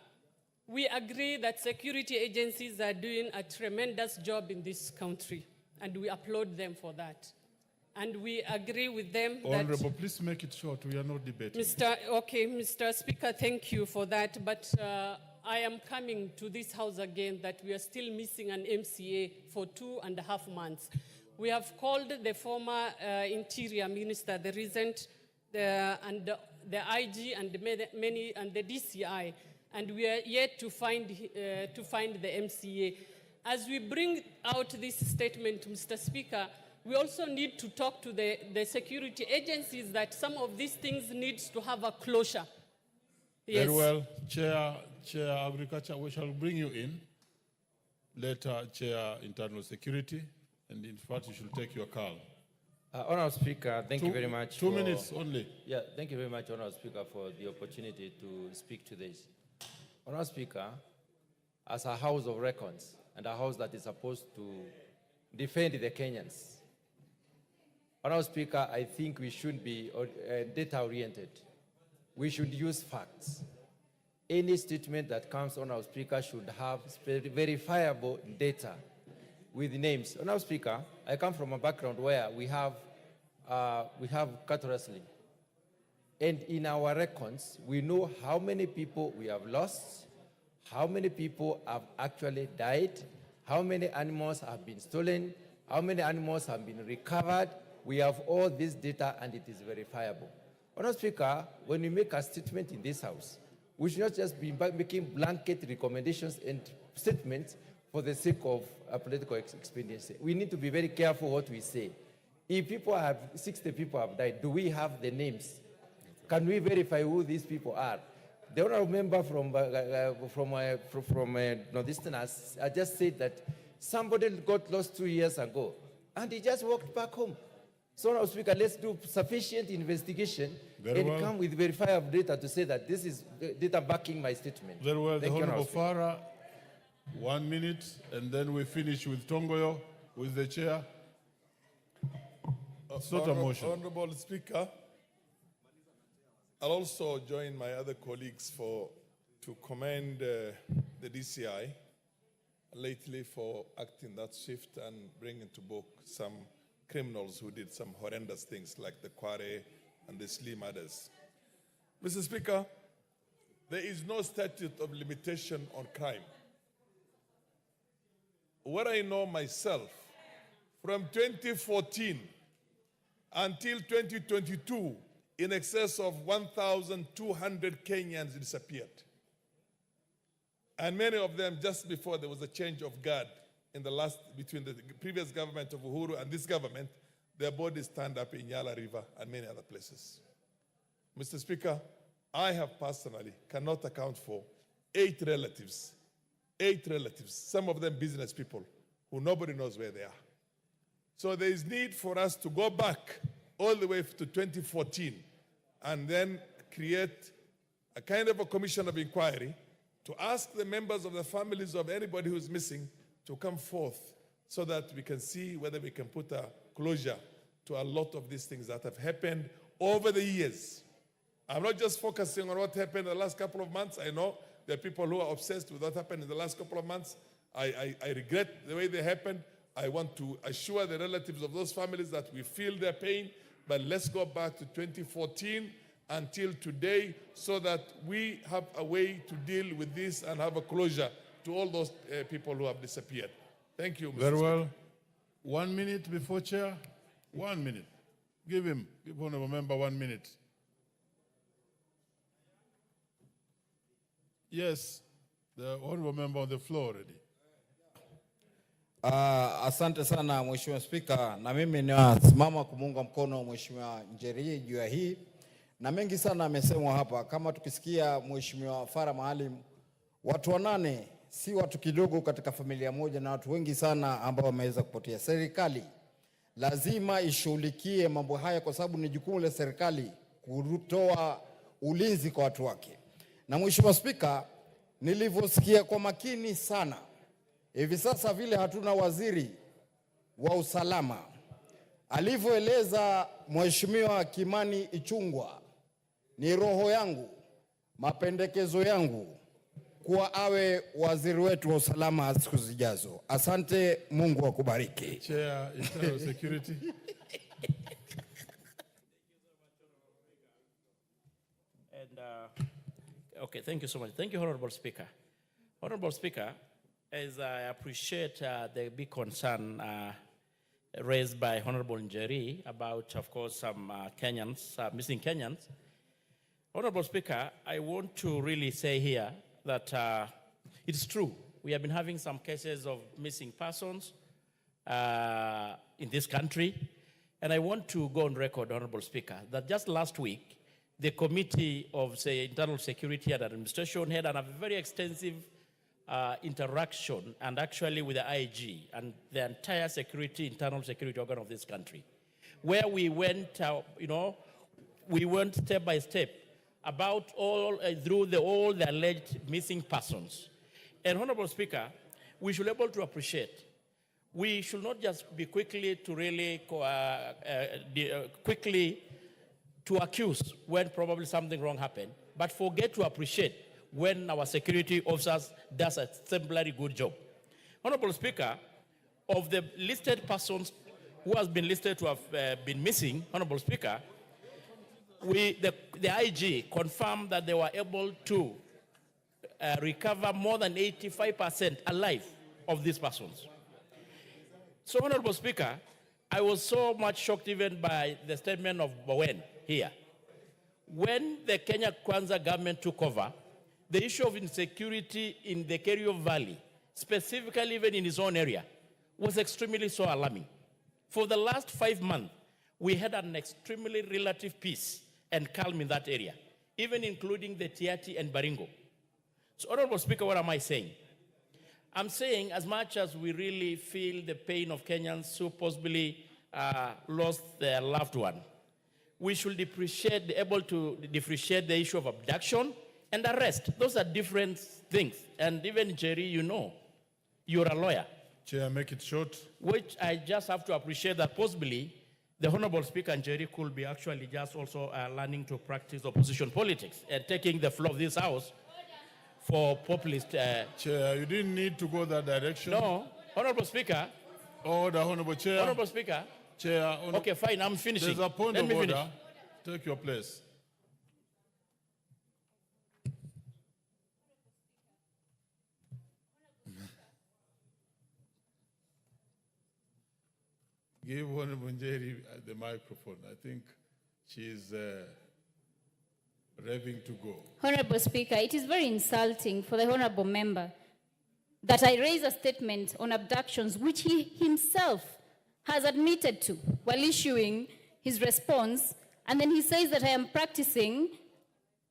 we agree that security agencies are doing a tremendous job in this country, and we applaud them for that. And we agree with them Honorable, please make it short. We are not debating. Mr. Speaker, thank you for that. But I am coming to this House again that we are still missing an MCA for 2.5 months. We have called the former Interior Minister, the recent, and the IG and the DCI, and we are yet to find the MCA. As we bring out this statement, Mr. Speaker, we also need to talk to the security agencies that some of these things needs to have a closure. Yes. Very well. Chair Agriculture, we shall bring you in. Later, Chair Internal Security, and in fact, you should take your call. Honourable Speaker, thank you very much. 2 minutes only. Yeah, thank you very much, Honourable Speaker, for the opportunity to speak to this. Honourable Speaker, as a House of Records and a house that is supposed to defend the Kenyans, Honourable Speaker, I think we should be data-oriented. We should use facts. Any statement that comes, Honourable Speaker, should have verifiable data with names. Honourable Speaker, I come from a background where we have cattle wrestling. And in our records, we know how many people we have lost, how many people have actually died, how many animals have been stolen, how many animals have been recovered. We have all this data and it is verifiable. Honourable Speaker, when we make a statement in this House, we should not just be making blanket recommendations and statements for the sake of a political expediency. We need to be very careful what we say. If 60 people have died, do we have the names? Can we verify who these people are? The honorable member from Northeastern has just said that somebody got lost 2 years ago, and he just walked back home. So, Honorable Speaker, let's do sufficient investigation come with verifiable data to say that this is data backing my statement. Very well. The Thank you, Honorable Honorable Farah, 1 minute, and then we finish with Tongoyo, with the chair. It's not a motion. Honorable Speaker, I'll also join my other colleagues to commend the DCI lately for acting that swift and bringing to book some criminals who did some horrendous things like the Kware and the Slim others. Mr. Speaker, there is no statute of limitation on crime. What I know myself, from 2014 until 2022, in excess of 1,200 Kenyans disappeared. And many of them just before there was a change of guard between the previous government of Uhuru and this government, their bodies stand up in Yala River and many other places. Mr. Speaker, I have personally cannot account for 8 relatives, some of them business people who nobody knows where they are. So there is need for us to go back all the way to 2014 and then create a kind of a commission of inquiry to ask the members of the families of anybody who's missing to come forth so that we can see whether we can put a closure to a lot of these things that have happened over the years. I'm not just focusing on what happened in the last couple of months. I know there are people who are obsessed with what happened in the last couple of months. I regret the way they happened. I want to assure the relatives of those families that we feel their pain, but let's go back to 2014 until today so that we have a way to deal with this and have a closure to all those people who have disappeared. Thank you, Mr. Very Speaker. well. 1 minute before chair. 1 minute. Give honorable member 1 minute. Yes, the honorable member on the floor already. Asante sana Mheshimiwa Spika, na mimi nasimama kumuunga mkono Mheshimiwa Njeri juu ya hii, na mengi sana amesemwa hapa. Kama tukisikia Mheshimiwa Farah Maalim, watu 8 si watu kidogo katika familia moja, na watu wengi sana ambao wameweza kupotea. Serikali lazima ishughulikie mambo haya kwa sababu ni jukumu la serikali kutoa ulinzi kwa watu wake. Na Mheshimiwa Spika, nilivyosikia kwa makini sana, hivi sasa vile hatuna waziri wa usalama, alivyoeleza Mheshimiwa Kimani Ichung'wah, ni roho yangu, mapendekezo yangu kuwa awe waziri wetu wa usalama siku zijazo. Asante, Mungu akubariki. Chair, Internal Security. And, okay, thank you so much. Thank you, Honorable Speaker. Honorable Speaker, as I appreciate the big concern raised by Honorable Njeri about, of course, some Kenyans, missing Kenyans. Honorable Speaker, I want to really say here that it's true. We have been having some cases of missing persons in this country. And I want to go on record, Honorable Speaker, that just last week, the Committee of, say, Internal Security and Administration had a very extensive interaction, and actually with the IG and the entire internal security organ of this country, where we went, we went step by step about all the alleged missing persons. And Honorable Speaker, we should be able to appreciate. We should not just be quickly to really to accuse when probably something wrong happened, but forget to appreciate when our security officers does a exemplary good job. Honorable Speaker, of the listed persons who has been listed to have been missing, Honorable Speaker, the IG confirmed that they were able to recover more than 85% alive of these persons. So, Honorable Speaker, I was so much shocked even by the statement of Bowen here. When the Kenya Kwanza government took over, the issue of insecurity in the Kerio Valley, specifically even in his own area, was extremely so alarming. For the last 5 months, we had an extremely relative peace and calm in that area, even including the Tiati and Baringo. So, Honorable Speaker, what am I saying? I'm saying as much as we really feel the pain of Kenyans who possibly lost their loved one, we should be able to differentiate the issue of abduction and arrest. Those are different things. And even Jerry, you know, you're a lawyer. Chair, make it short. Which I just have to appreciate that possibly the Honorable Speaker and Jerry could be actually just also learning to practice opposition politics and taking the floor of this House for populist. Chair, you didn't need to go that direction. No, Honorable Speaker. Order, Honorable Chair. Honorable Speaker. Chair. Okay, fine, I'm finishing. There's a point Let of me order. finish. Take your place. Give Honorable Njeri the microphone. I think she's revving to go. Honorable Speaker, it is very insulting for the honorable member that I raise a statement on abductions which he himself has admitted to while issuing his response, and then he says that I am practicing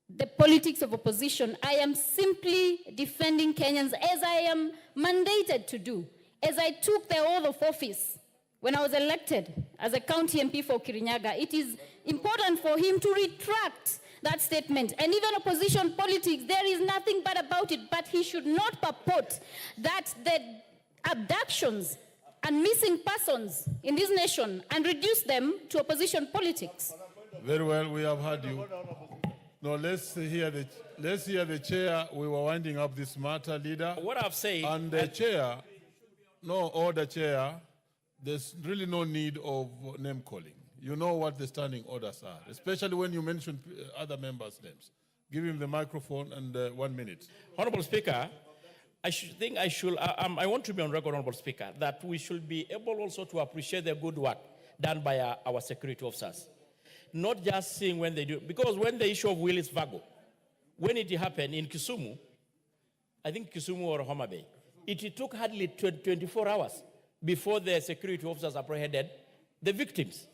the politics of opposition. I am simply defending Kenyans as I am mandated to do, as I took the oath of office when I was elected as a county MP for Kirinyaga. It is important for him to retract that statement. And even opposition politics, there is nothing bad about it, but he should not purport that the abductions and missing persons in this nation and reduce them to opposition politics. Very well, we have heard you. No, let's hear the chair. We were winding up this matter, leader. What I've said. And the chair, no order, chair. There's really no need of name calling. You know what the standing orders are, especially when you mention other members' names. Give him the microphone and 1 minute. Honorable Speaker, I want to be on record, Honorable Speaker, that we should be able also to appreciate the good work done by our security officers. Not just seeing when they do, because when the issue of Willis Vago, when it happened in Kisumu, I think Kisumu or Homa Bay, it took hardly 24 hours before the security officers apprehended the victims.